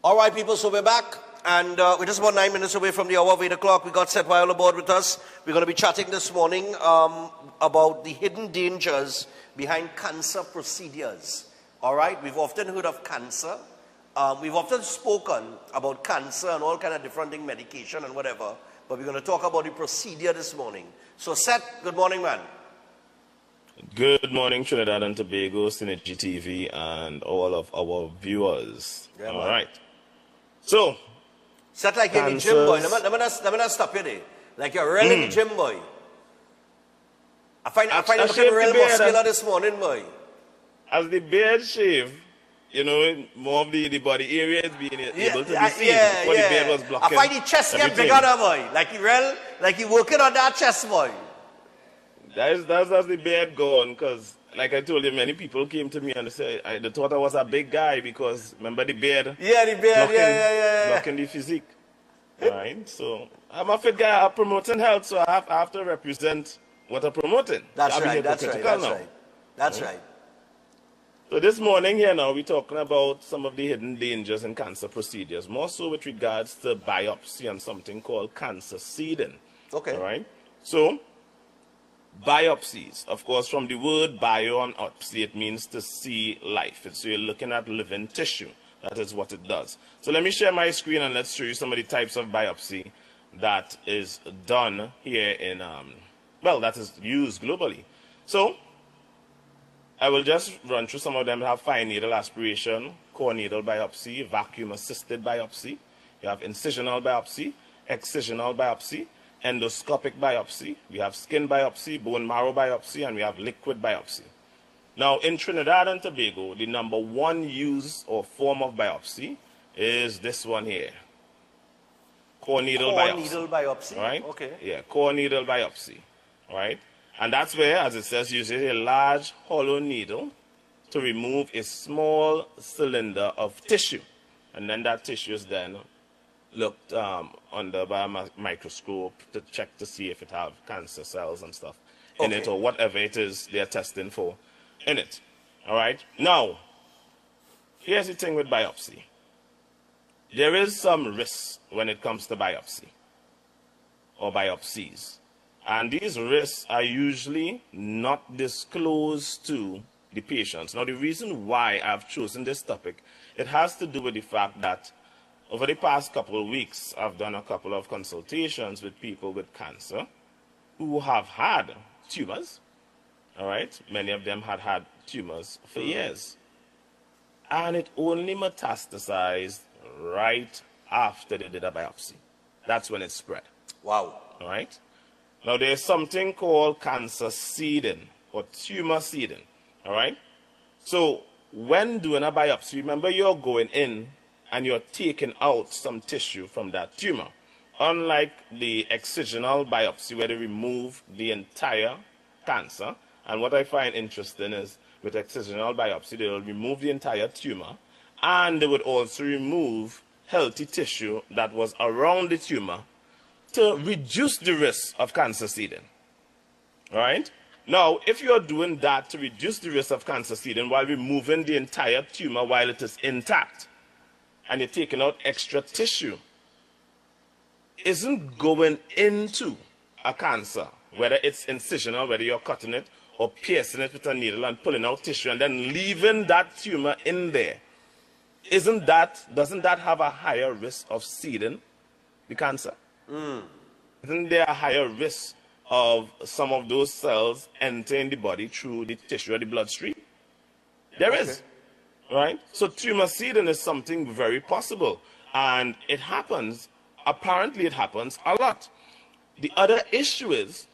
All right, people, so we're back, and we're just about 9 minutes away from the hour of 8 o'clock. We got Seth Weil aboard with us. We're going to be chatting this morning about the hidden dangers behind cancer procedures. All right, we've often heard of cancer. We've often spoken about cancer and all kind of different things, medication and whatever, but we're going to talk about the procedure this morning. So, Seth, good morning, man. Good morning, Trinidad and Tobago, Synergy TV, and all of our viewers. Yeah, all man. right. So, Seth, like you're the gym boy. Let me not stop you there. Like you're really the gym boy. I find you looking real muscular this morning, boy. As the beard shave, you know, more of the body area is being able to be seen. Before the beard was blocking. I find the chest get bigger now, boy. Like you working on that chest, boy. That's the beard gone, because like I told you, many people came to me and they thought I was a big guy because remember the beard? Yeah, the beard, blocking the physique. Right? So I'm a fit guy. I'm promoting health, so I have to represent what I'm promoting. That's right. So this morning here now, we're talking about some of the hidden dangers in cancer procedures, more so with regards to biopsy and something called cancer seeding. Okay. All right? So, biopsies, of course, from the word bio and opsy, it means to see life. So you're looking at living tissue. That is what it does. So let me share my screen and let's show you some of the types of biopsy that is done here in, that is used globally. So I will just run through some of them. We have fine needle aspiration, core needle biopsy, vacuum-assisted biopsy. You have incisional biopsy, excisional biopsy, endoscopic biopsy, we have skin biopsy, bone marrow biopsy, and we have liquid biopsy. Now, in Trinidad and Tobago, the number one use or form of biopsy is this one here. Core needle biopsy. Core needle biopsy, right? Okay. Yeah, core needle biopsy, right? And that's where, as it says, uses a large hollow needle to remove a small cylinder of tissue. And then that tissue is then looked under by a microscope to check to see if it have cancer cells and stuff in it, or whatever it is they're testing for in it. All right. Now, here's the thing with biopsy. There is some risk when it comes to biopsy or biopsies, and these risks are usually not disclosed to the patients. Now, the reason why I've chosen this topic, it has to do with the fact that over the past couple of weeks, I've done a couple of consultations with people with cancer who have had tumors, all right? Many of them had tumors for years. And it only metastasized right after they did a biopsy. That's when it spread. Wow. All right? Now, there's something called cancer seeding or tumor seeding, all right? So when doing a biopsy, remember you're going in and you're taking out some tissue from that tumor. Unlike the excisional biopsy where they remove the entire cancer, and what I find interesting is with excisional biopsy, they will remove the entire tumor, and they would also remove healthy tissue that was around the tumor to reduce the risk of cancer seeding. All right? Now, if you're doing that to reduce the risk of cancer seeding while removing the entire tumor while it is intact, and you're taking out extra tissue, isn't going into a cancer, whether it's incisional, whether you're cutting it or piercing it with a needle and pulling out tissue and then leaving that tumor in there, doesn't that have a higher risk of seeding the cancer? Isn't there a higher risk of some of those cells entering the body through the tissue or the bloodstream? There is. Right? So tumor seeding is something very possible. And it happens, apparently it happens a lot. The other issue is,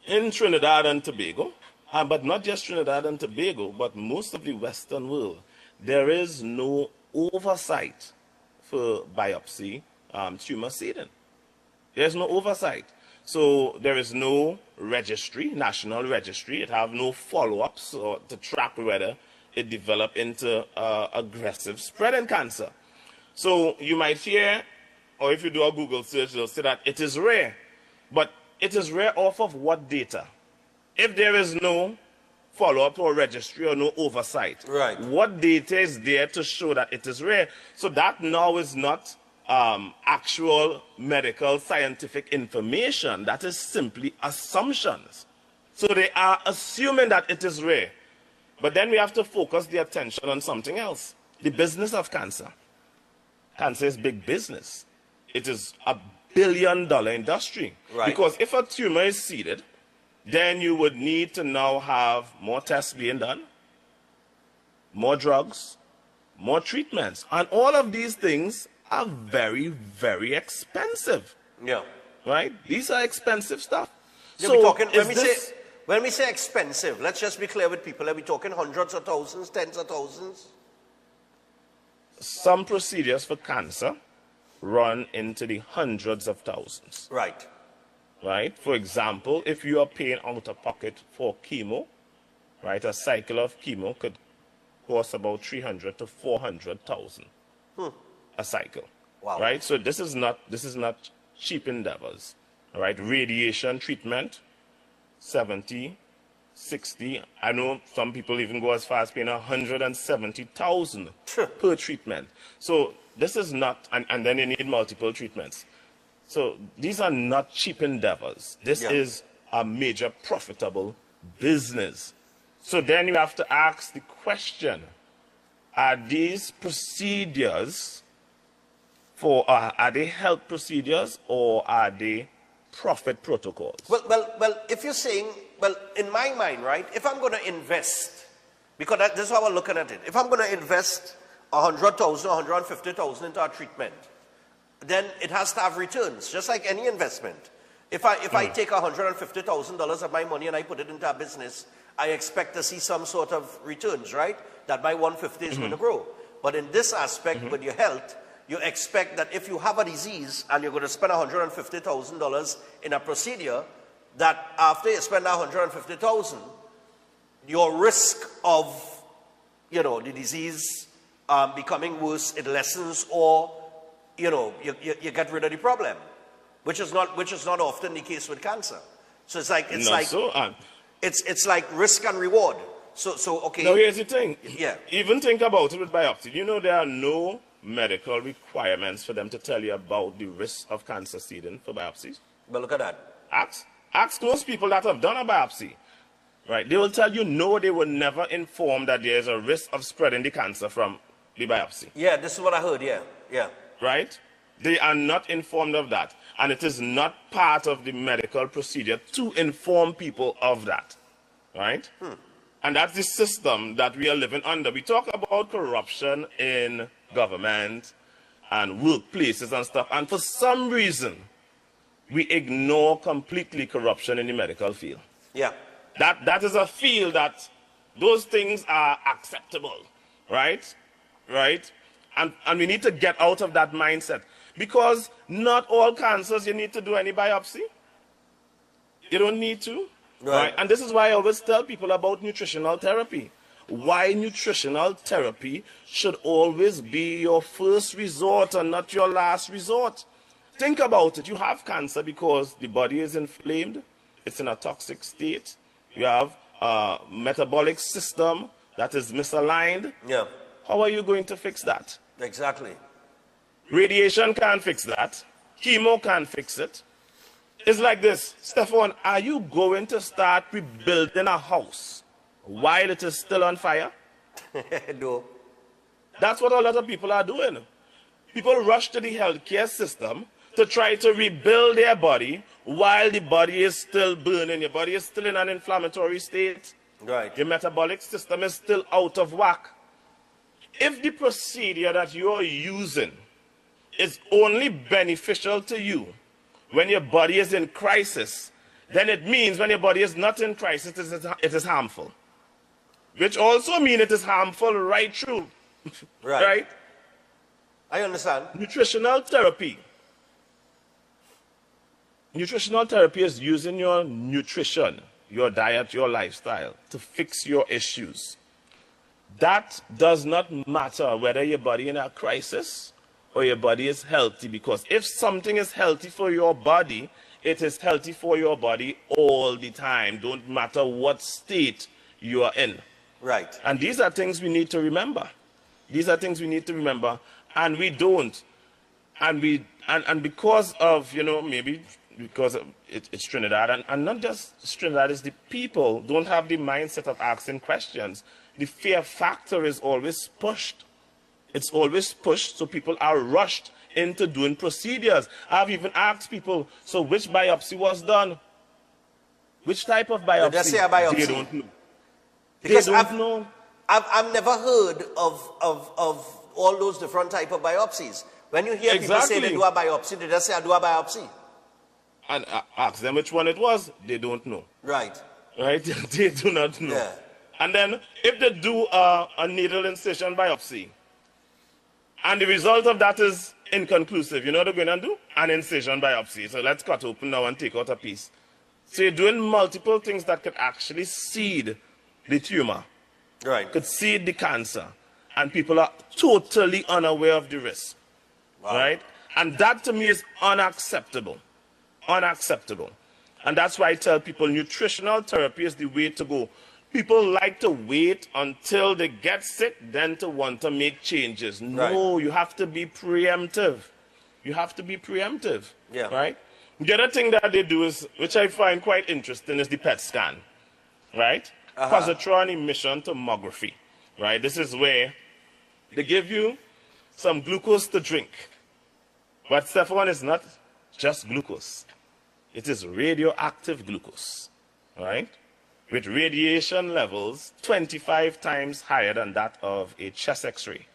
in Trinidad and Tobago, but not just Trinidad and Tobago, but most of the Western world, there is no oversight for biopsy tumor seeding. There's no oversight. So there is no registry, national registry. It have no follow-ups to track whether it develop into aggressive spreading cancer. So you might hear, or if you do a Google search, they'll say that it is rare. But it is rare off of what data? If there is no follow-up or registry or no oversight. Right. What data is there to show that it is rare? So that now is not actual medical scientific information. That is simply assumptions. So they are assuming that it is rare. But then we have to focus the attention on something else. The business of cancer. Cancer is big business. It is a billion-dollar industry. Right. Because if a tumor is seeded, then you would need to now have more tests being done, more drugs, more treatments. And all of these things are very, very expensive. Yeah. Right? These are expensive stuff. Yeah, So when we say expensive, let's just be clear with people. Are we talking hundreds of thousands, tens of thousands? some procedures for cancer run into the hundreds of thousands. Right. Right? For example, if you are paying out of pocket for chemo, right, a cycle of chemo could cost about 300 to 400,000 a cycle. Wow. Right? So this is not cheap endeavors. All right? Radiation treatment, 70, 60. I know some people even go as far as paying 170,000 per treatment. So this is not, and then you need multiple treatments. So these are not cheap endeavors. This is a major profitable business. So then you have to ask the question, are these procedures are they health procedures or are they profit protocols? Well, if you're saying, well, in my mind, right, if I'm going to invest, because this is how I'm looking at it, if I'm going to invest 100,000, 150,000 into a treatment, then it has to have returns, just like any investment. If I take $150,000 of my money and I put it into a business, I expect to see some sort of returns, right? That my 150 is going to grow. But in this aspect, with your health, you expect that if you have a disease and you're going to spend $150,000 in a procedure, that after you spend $150,000, your risk of, the disease becoming worse, it lessens, or, you get rid of the problem, which is not often the case with cancer. So it's like risk and reward. So okay. Now here's the thing. Yeah. Even think about it with biopsy. There are no medical requirements for them to tell you about the risk of cancer seeding for biopsies. But look at that. Ask those people that have done a biopsy. Right? They will tell you no, they will never inform that there is a risk of spreading the cancer from the biopsy. Yeah, this is what I heard, yeah. Right? They are not informed of that. And it is not part of the medical procedure to inform people of that. Right? And that's the system that we are living under. We talk about corruption in government and workplaces and stuff. And for some reason, we ignore completely corruption in the medical field. Yeah. That is a field that those things are acceptable. Right? Right? And we need to get out of that mindset. Because not all cancers you need to do any biopsy. You don't need to. Right? And this is why I always tell people about nutritional therapy. Why nutritional therapy should always be your first resort and not your last resort. Think about it. You have cancer because the body is inflamed. It's in a toxic state. You have a metabolic system that is misaligned. Yeah. How are you going to fix that? Exactly. Radiation can't fix that. Chemo can't fix it. It's like this. Stefan, are you going to start rebuilding a house while it is still on fire? No. That's what a lot of people are doing. People rush to the healthcare system to try to rebuild their body while the body is still burning. Your body is still in an inflammatory state. Right. Your metabolic system is still out of whack. If the procedure that you're using is only beneficial to you when your body is in crisis, then it means when your body is not in crisis, it is harmful. Which also means it is harmful right through. Right? I understand. Nutritional therapy. Nutritional therapy is using your nutrition, your diet, your lifestyle to fix your issues. That does not matter whether your body is in a crisis or your body is healthy, because if something is healthy for your body, it is healthy for your body all the time. Don't matter what state you are in. Right. And these are things we need to remember. These are things we need to remember, and we don't. And because of, maybe because it's Trinidad, and not just Trinidad, it's the people don't have the mindset of asking questions. The fear factor is always pushed. It's always pushed, so people are rushed into doing procedures. I've even asked people, so which biopsy was done? Which type of biopsy? They say a biopsy. They don't know. Because they don't know. I've never heard of all those different type of biopsies. When you hear people say they do a biopsy, they just say I do a biopsy. And ask them which one it was, they don't know. Right. Right? They do not know. Yeah. And then if they do a needle incision biopsy, and the result of that is inconclusive, you know what they're going to do? An incision biopsy. So let's cut open now and take out a piece. So you're doing multiple things that could actually seed the tumor. Right. Could seed the cancer. And people are totally unaware of the risk. Wow. Right? And that to me is unacceptable. Unacceptable. And that's why I tell people nutritional therapy is the way to go. People like to wait until they get sick, then to want to make changes. No, right. You have to be preemptive. You have to be preemptive. Yeah. Right? The other thing that they do is, which I find quite interesting, is the PET scan. Right? Positron emission tomography. Right? This is where they give you some glucose to drink. But step one is not just glucose. It is radioactive glucose. Right? With radiation levels 25 times higher than that of a chest x-ray,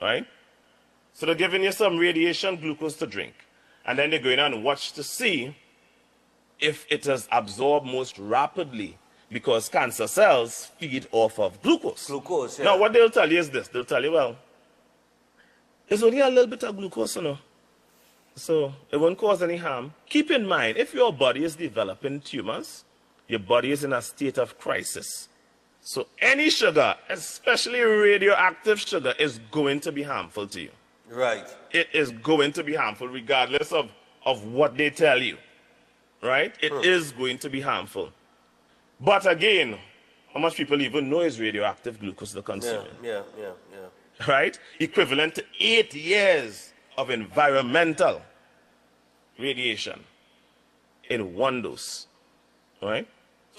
right? So they're giving you some radiation glucose to drink, and then they're going on and watch to see if it is absorbed most rapidly, because cancer cells feed off of glucose. Glucose, yeah. Now, what they'll tell you is this. They'll tell you, well, it's only a little bit of glucose, so it won't cause any harm. Keep in mind, if your body is developing tumors, your body is in a state of crisis. So any sugar, especially radioactive sugar, is going to be harmful to you. Right. It is going to be harmful regardless of what they tell you. Right? It is going to be harmful. But again, how much people even know is radioactive glucose they're consuming? Yeah. Right? Equivalent to 8 years of environmental radiation in one dose. Right?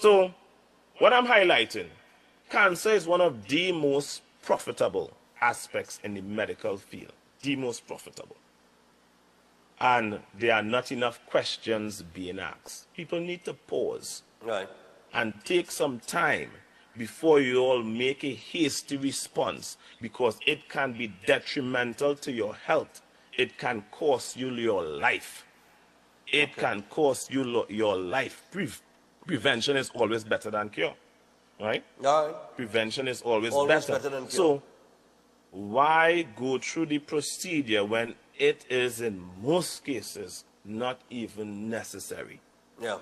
So, what I'm highlighting, cancer is one of the most profitable aspects in the medical field. The most profitable. And there are not enough questions being asked. People need to pause. Right. And take some time before you all make a hasty response, because it can be detrimental to your health. It can cost you your life. It can cost you your life. Prevention is always better than cure, right? No. Prevention is always better than cure. So why go through the procedure when it is in most cases not even necessary? Yeah.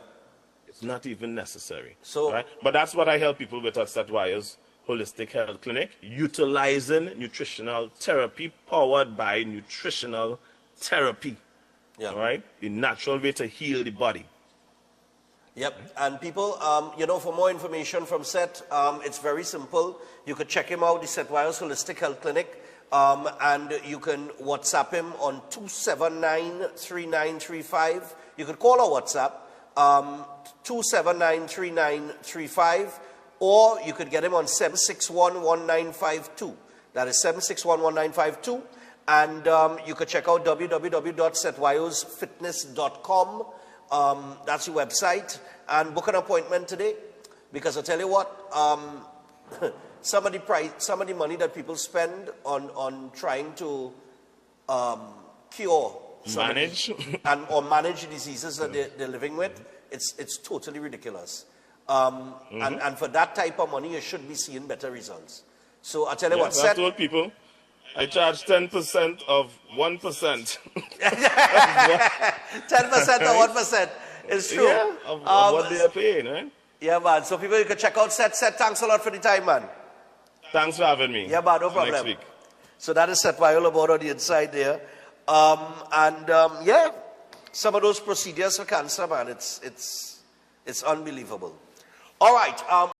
It's not even necessary. So, right? But that's what I help people with at Setwires Holistic Health Clinic, utilizing nutritional therapy powered by nutritional therapy. Yeah. Right? The natural way to heal the body. Yep, and people, for more information from Seth, it's very simple. You could check him out, the Setwires Holistic Health Clinic, and you can WhatsApp him on 279-3935. You could call our WhatsApp, 279-3935, or you could get him on 761-1952. That is 761-1952, and you could check out www.setwiresfitness.com. That's your website, and book an appointment today, because I tell you what, some of the money that people spend on trying to cure or manage diseases that they're living with, it's totally ridiculous. And for that type of money, you should be seeing better results. So I tell you what, I've told people, I charge 10% of 1%. 10% or 1% is true. Yeah, of what they are paying, right? Yeah, man. So people, you can check out Seth. Seth, thanks a lot for the time, man. Thanks for having me. Yeah, man, no problem. Next week. So that is Seth Viola board on the inside there. Yeah, some of those procedures for cancer, man, it's unbelievable. All right.